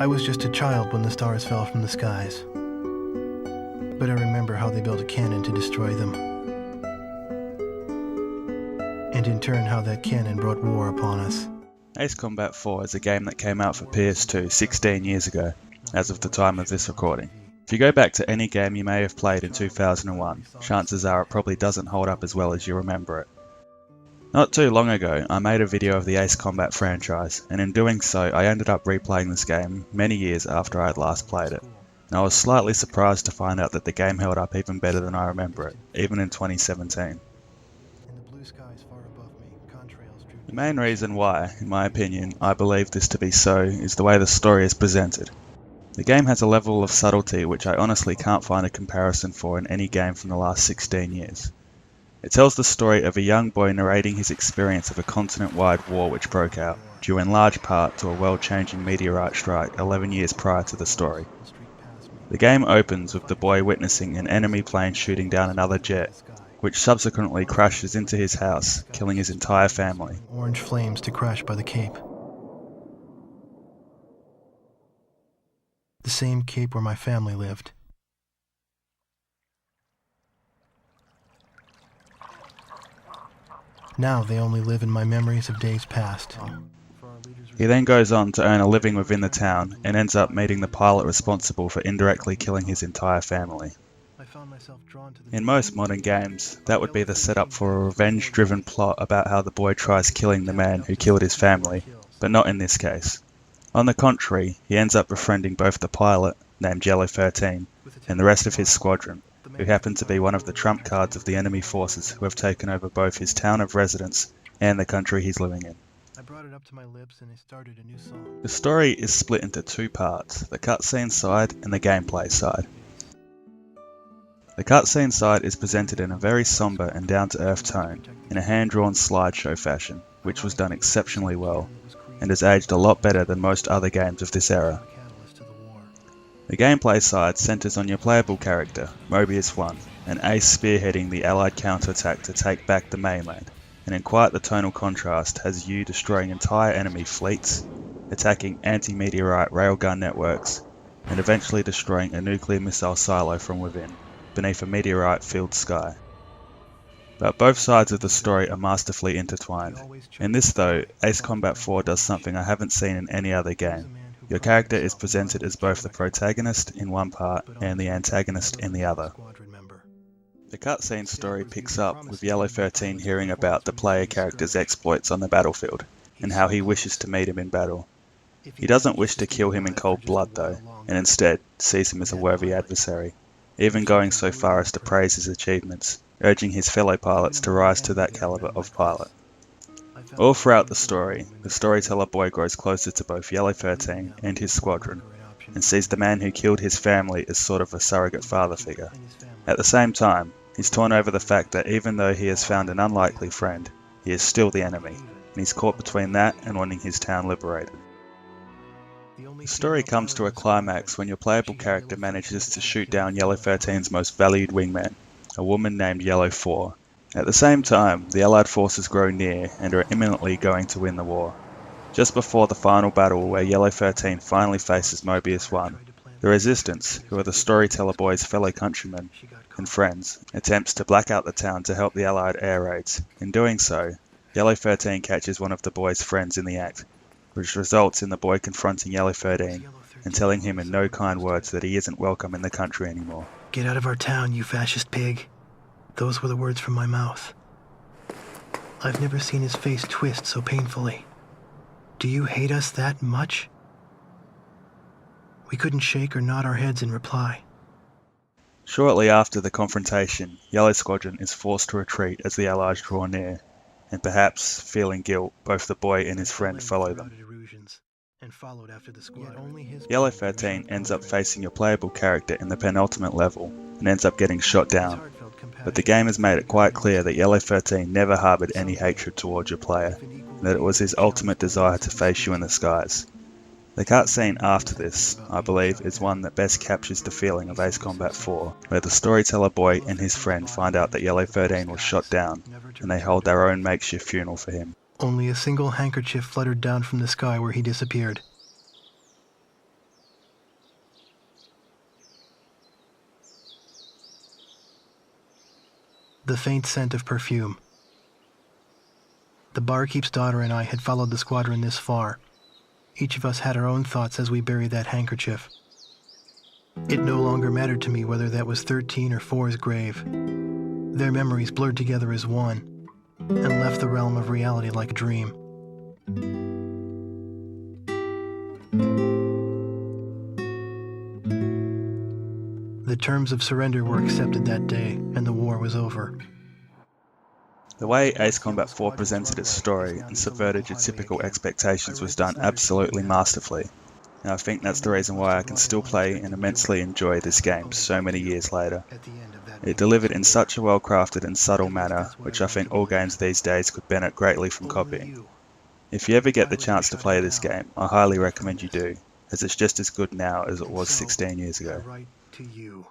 I was just a child when the stars fell from the skies. But I remember how they built a cannon to destroy them. And in turn how that cannon brought war upon us. Ace Combat 4 is a game that came out for PS2 16 years ago, as of the time of this recording. If you go back to any game you may have played in 2001, chances are it probably doesn't hold up as well as you remember it. Not too long ago, I made a video of the Ace Combat franchise, and in doing so I ended up replaying this game many years after I had last played it. And I was slightly surprised to find out that the game held up even better than I remember it, even in 2017. The main reason why, in my opinion, I believe this to be so is the way the story is presented. The game has a level of subtlety which I honestly can't find a comparison for in any game from the last 16 years. It tells the story of a young boy narrating his experience of a continent-wide war which broke out, due in large part to a world-changing meteorite strike 11 years prior to the story. The game opens with the boy witnessing an enemy plane shooting down another jet, which subsequently crashes into his house, killing his entire family. Orange flames to crash by the Cape. The same Cape where my family lived. Now they only live in my memories of days past. He then goes on to earn a living within the town and ends up meeting the pilot responsible for indirectly killing his entire family. In most modern games, that would be the setup for a revenge-driven plot about how the boy tries killing the man who killed his family, but not in this case. On the contrary, he ends up befriending both the pilot, named Yellow 13, and the rest of his squadron, who happen to be one of the trump cards of the enemy forces who have taken over both his town of residence and the country he's living in. The story is split into two parts, the cutscene side and the gameplay side. The cutscene side is presented in a very somber and down-to-earth tone, in a hand-drawn slideshow fashion, which was done exceptionally well, and has aged a lot better than most other games of this era. The gameplay side centers on your playable character, Mobius 1, and Ace spearheading the Allied counterattack to take back the mainland, and in quite the tonal contrast has you destroying entire enemy fleets, attacking anti-meteorite railgun networks, and eventually destroying a nuclear missile silo from within, beneath a meteorite-filled sky. But both sides of the story are masterfully intertwined. In this though, Ace Combat 4 does something I haven't seen in any other game. Your character is presented as both the protagonist in one part and the antagonist in the other. The cutscene story picks up with Yellow 13 hearing about the player character's exploits on the battlefield, and how he wishes to meet him in battle. He doesn't wish to kill him in cold blood though, and instead sees him as a worthy adversary, even going so far as to praise his achievements, urging his fellow pilots to rise to that caliber of pilot. All throughout the storyteller boy grows closer to both Yellow 13 and his squadron, and sees the man who killed his family as sort of a surrogate father figure. At the same time, he's torn over the fact that even though he has found an unlikely friend, he is still the enemy, and he's caught between that and wanting his town liberated. The story comes to a climax when your playable character manages to shoot down Yellow 13's most valued wingman, a woman named Yellow 4. At the same time, the Allied forces grow near and are imminently going to win the war. Just before the final battle where Yellow 13 finally faces Mobius 1, the Resistance, who are the storyteller boy's fellow countrymen and friends, attempts to black out the town to help the Allied air raids. In doing so, Yellow 13 catches one of the boy's friends in the act, which results in the boy confronting Yellow 13 and telling him in no kind words that he isn't welcome in the country anymore. "Get out of our town, you fascist pig." Those were the words from my mouth. I've never seen his face twist so painfully. Do you hate us that much? We couldn't shake or nod our heads in reply. Shortly after the confrontation, Yellow Squadron is forced to retreat as the Allies draw near, and perhaps, feeling guilt, both the boy and his friend follow them. Yellow 13 ends up facing your playable character in the penultimate level, and ends up getting shot down, but the game has made it quite clear that Yellow 13 never harboured any hatred towards your player, and that it was his ultimate desire to face you in the skies. The cutscene after this, I believe, is one that best captures the feeling of Ace Combat 4, where the storyteller boy and his friend find out that Yellow 13 was shot down, and they hold their own makeshift funeral for him. Only a single handkerchief fluttered down from the sky where he disappeared. the faint scent of perfume. The barkeep's daughter and I had followed the squadron this far. Each of us had our own thoughts as we buried that handkerchief. It no longer mattered to me whether that was 13 or 4's grave. Their memories blurred together as one, and left the realm of reality like a dream. The terms of surrender were accepted that day, and the war was over. The way Ace Combat 4 presented its story and subverted your typical expectations was done absolutely masterfully, and I think that's the reason why I can still play and immensely enjoy this game so many years later. It delivered in such a well-crafted and subtle manner, which I think all games these days could benefit greatly from copying. If you ever get the chance to play this game, I highly recommend you do, as it's just as good now as it was 16 years ago. To you.